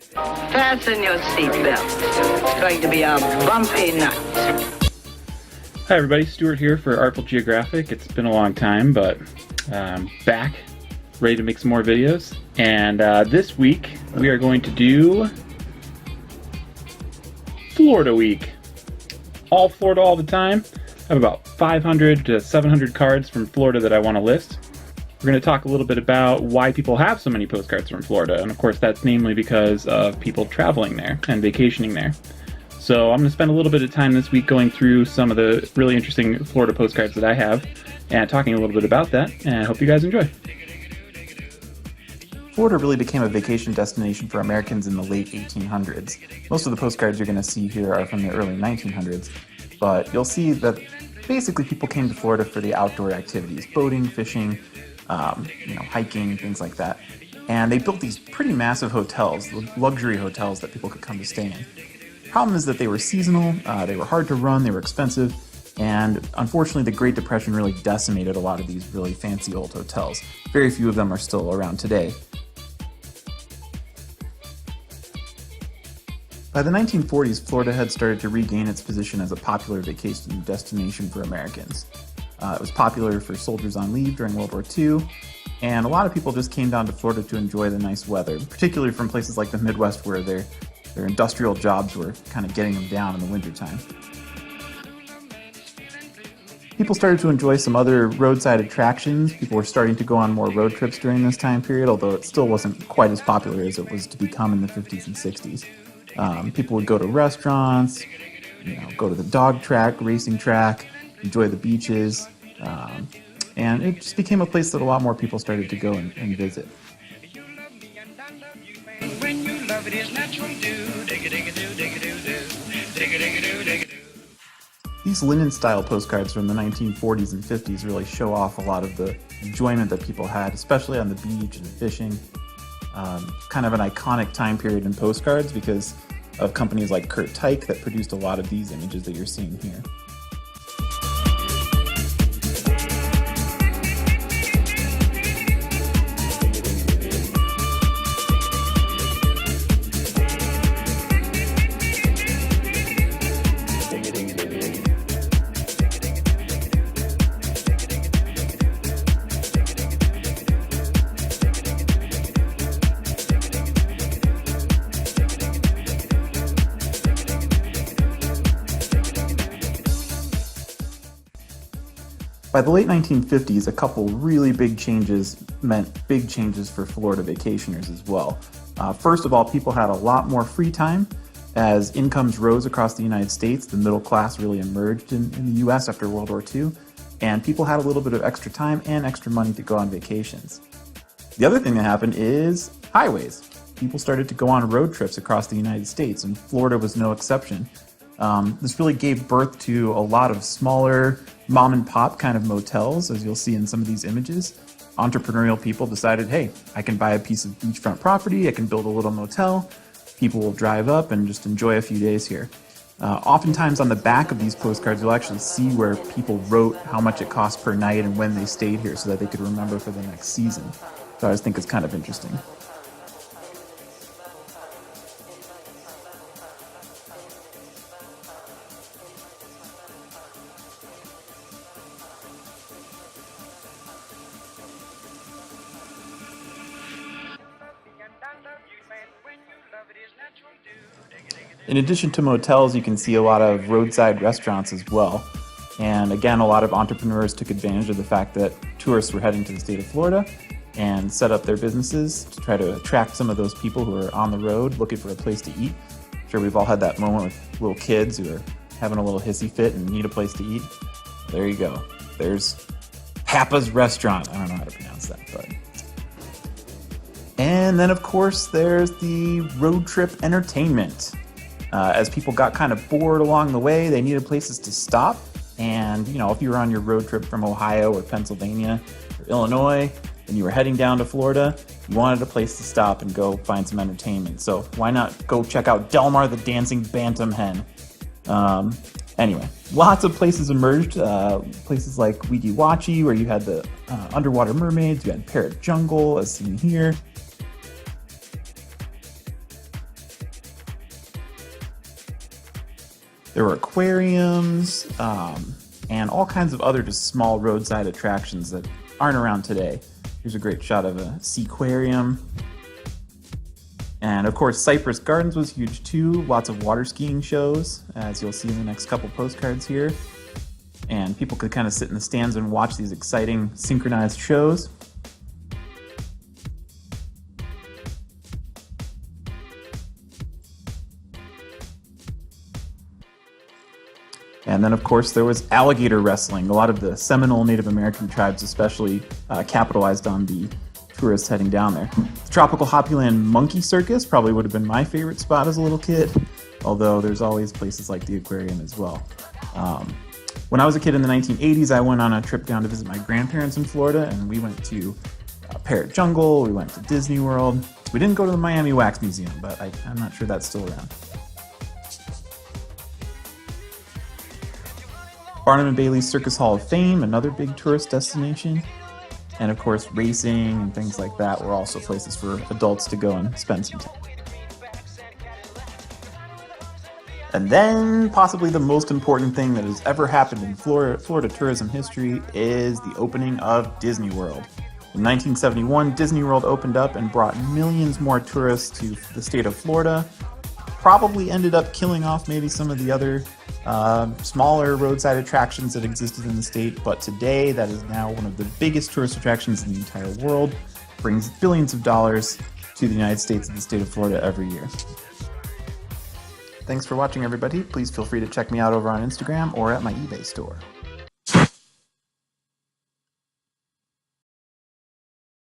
Fasten your seatbelt. It's going to be a bumpy night. Hi everybody, Stuart here for Artful Geographic. It's been a long time, but back, ready to make some more videos. And this week we are going to do Florida Week. All Florida all the time. I have about 500 to 700 cards from Florida that I want to list. We're going to talk a little bit about why people have so many postcards from Florida, and of course that's namely because of people traveling there and vacationing there. So I'm going to spend a little bit of time this week going through some of the really interesting Florida postcards that I have and talking a little bit about that, and I hope you guys enjoy. Florida really became a vacation destination for Americans in the late 1800s. Most of the postcards you're going to see here are from the early 1900s, but you'll see that basically people came to Florida for the outdoor activities, boating, fishing, hiking, things like that. And they built these pretty massive hotels, luxury hotels that people could come to stay in. Problem is that they were seasonal, they were hard to run, they were expensive, and unfortunately the Great Depression really decimated a lot of these really fancy old hotels. Very few of them are still around today. By the 1940s, Florida had started to regain its position as a popular vacation destination for Americans. It was popular for soldiers on leave during World War II, and a lot of people just came down to Florida to enjoy the nice weather, particularly from places like the Midwest where their industrial jobs were kind of getting them down in the wintertime. People started to enjoy some other roadside attractions. People were starting to go on more road trips during this time period, although it still wasn't quite as popular as it was to become in the 50s and 60s. People would go to restaurants, go to the dog track, racing track, enjoy the beaches, and it just became a place that a lot more people started to go and visit. These linen-style postcards from the 1940s and 50s really show off a lot of the enjoyment that people had, especially on the beach and fishing. Kind of an iconic time period in postcards because of companies like Kurt Tyke that produced a lot of these images that you're seeing here. By the late 1950s, a couple really big changes meant big changes for Florida vacationers as well. First of all, people had a lot more free time. As incomes rose across the United States, the middle class really emerged in the US after World War II, and people had a little bit of extra time and extra money to go on vacations. The other thing that happened is highways. People started to go on road trips across the United States, and Florida was no exception. This really gave birth to a lot of smaller mom and pop kind of motels, as you'll see in some of these images. Entrepreneurial people decided, hey, I can buy a piece of beachfront property, I can build a little motel, people will drive up and just enjoy a few days here. Oftentimes on the back of these postcards, you'll actually see where people wrote how much it cost per night and when they stayed here so that they could remember for the next season. So I just think it's kind of interesting. In addition to motels, you can see a lot of roadside restaurants as well. And again, a lot of entrepreneurs took advantage of the fact that tourists were heading to the state of Florida and set up their businesses to try to attract some of those people who are on the road looking for a place to eat. I'm sure we've all had that moment with little kids who are having a little hissy fit and need a place to eat. There you go. There's Papa's Restaurant. I don't know how to pronounce that, but... And then, of course, there's the road trip entertainment. As people got kind of bored along the way, they needed places to stop. And, if you were on your road trip from Ohio or Pennsylvania or Illinois and you were heading down to Florida, you wanted a place to stop and go find some entertainment. So why not go check out Delmar the Dancing Bantam Hen? Anyway, lots of places emerged. Places like Weeki Wachee, where you had the underwater mermaids. You had Parrot Jungle, as seen here. There were aquariums and all kinds of other just small roadside attractions that aren't around today. Here's a great shot of a seaquarium. And of course, Cypress Gardens was huge too. Lots of water skiing shows, as you'll see in the next couple postcards here. And people could kind of sit in the stands and watch these exciting synchronized shows. And then, of course, there was alligator wrestling. A lot of the Seminole Native American tribes especially capitalized on the tourists heading down there. The Tropical Hopyland Monkey Circus probably would have been my favorite spot as a little kid, although there's always places like the aquarium as well. When I was a kid in the 1980s, I went on a trip down to visit my grandparents in Florida, and we went to Parrot Jungle, we went to Disney World. We didn't go to the Miami Wax Museum, but I'm not sure that's still around. Barnum & Bailey's Circus Hall of Fame, another big tourist destination. And of course, racing and things like that were also places for adults to go and spend some time. And then, possibly the most important thing that has ever happened in Florida tourism history is the opening of Disney World. In 1971, Disney World opened up and brought millions more tourists to the state of Florida. Probably ended up killing off maybe some of the other smaller roadside attractions that existed in the state, but today that is now one of the biggest tourist attractions in the entire world, brings billions of dollars to the United States and the state of Florida every year. Thanks for watching, everybody. Please feel free to check me out over on Instagram or at my eBay store.